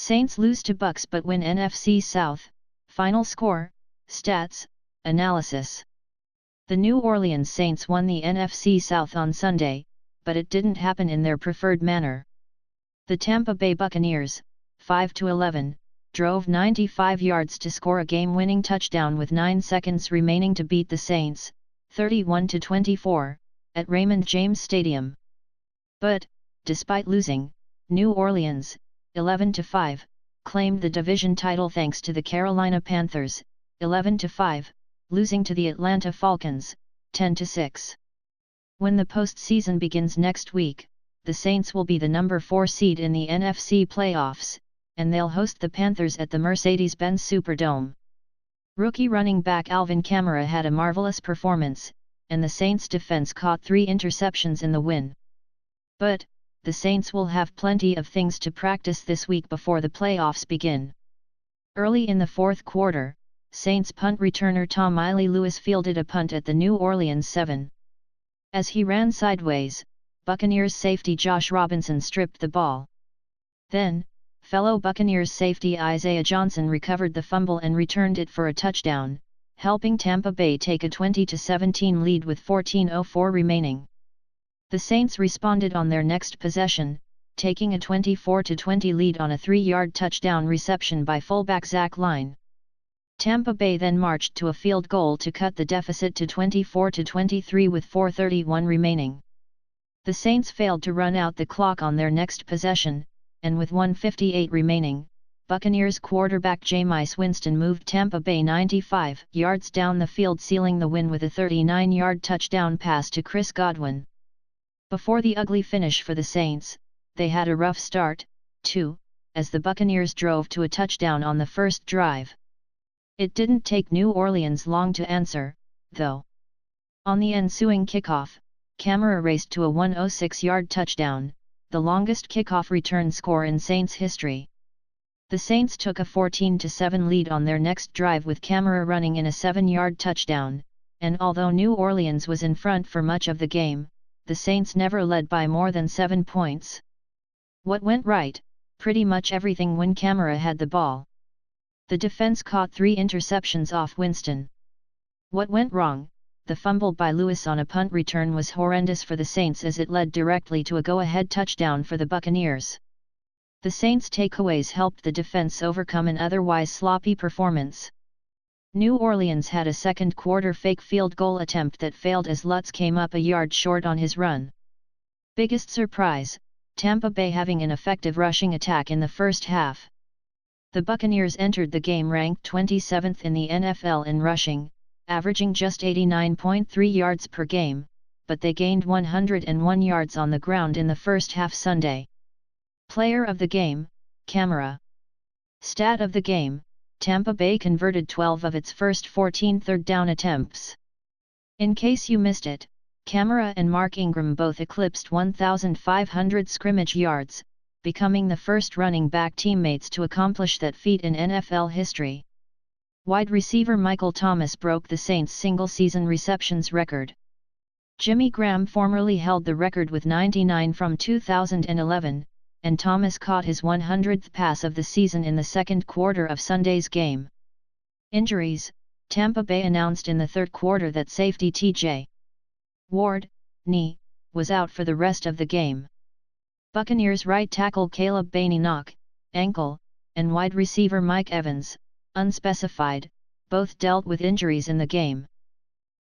Saints lose to Bucks but win NFC South. Final score, stats, analysis. The New Orleans Saints won the NFC South on Sunday, but it didn't happen in their preferred manner. The Tampa Bay Buccaneers, 5-11, drove 95 yards to score a game-winning touchdown with 9 seconds remaining to beat the Saints, 31-24, at Raymond James Stadium. But, despite losing, New Orleans, 11-5, claimed the division title thanks to the Carolina Panthers, 11-5, losing to the Atlanta Falcons, 10-6. When the postseason begins next week, the Saints will be the number 4 seed in the NFC playoffs, and they'll host the Panthers at the Mercedes-Benz Superdome. Rookie running back Alvin Kamara had a marvelous performance, and the Saints' defense caught 3 interceptions in the win. But, the Saints will have plenty of things to practice this week before the playoffs begin. Early in the fourth quarter, Saints punt returner Tommylee Lewis fielded a punt at the New Orleans 7. As he ran sideways, Buccaneers safety Josh Robinson stripped the ball. Then, fellow Buccaneers safety Isaiah Johnson recovered the fumble and returned it for a touchdown, helping Tampa Bay take a 20-17 lead with 14:04 remaining. The Saints responded on their next possession, taking a 24-20 lead on a 3-yard touchdown reception by fullback Zach Line. Tampa Bay then marched to a field goal to cut the deficit to 24-23 with 4:31 remaining. The Saints failed to run out the clock on their next possession, and with 1:58 remaining, Buccaneers quarterback Jameis Winston moved Tampa Bay 95 yards down the field, sealing the win with a 39-yard touchdown pass to Chris Godwin. Before the ugly finish for the Saints, they had a rough start, too, as the Buccaneers drove to a touchdown on the first drive. It didn't take New Orleans long to answer, though. On the ensuing kickoff, Kamara raced to a 106-yard touchdown, the longest kickoff return score in Saints history. The Saints took a 14-7 lead on their next drive with Kamara running in a 7-yard touchdown, and although New Orleans was in front for much of the game, the Saints never led by more than 7 points. What went right? Pretty much everything when Kamara had the ball. The defense caught 3 interceptions off Winston. What went wrong? The fumble by Lewis on a punt return was horrendous for the Saints as it led directly to a go-ahead touchdown for the Buccaneers. The Saints' takeaways helped the defense overcome an otherwise sloppy performance. New Orleans had a second-quarter fake field goal attempt that failed as Lutz came up a yard short on his run. Biggest surprise, Tampa Bay having an effective rushing attack in the first half. The Buccaneers entered the game ranked 27th in the NFL in rushing, averaging just 89.3 yards per game, but they gained 101 yards on the ground in the first half Sunday. Player of the game, Kamara. Stat of the game, Tampa Bay converted 12 of its first 14 third-down attempts. In case you missed it, Kamara and Mark Ingram both eclipsed 1,500 scrimmage yards, becoming the first running back teammates to accomplish that feat in NFL history. Wide receiver Michael Thomas broke the Saints' single-season receptions record. Jimmy Graham formerly held the record with 99 from 2011, and Thomas caught his 100th pass of the season in the second quarter of Sunday's game. Injuries: Tampa Bay announced in the third quarter that safety T.J. Ward, knee, was out for the rest of the game. Buccaneers right tackle Caleb Bainey, ankle, and wide receiver Mike Evans, unspecified, both dealt with injuries in the game.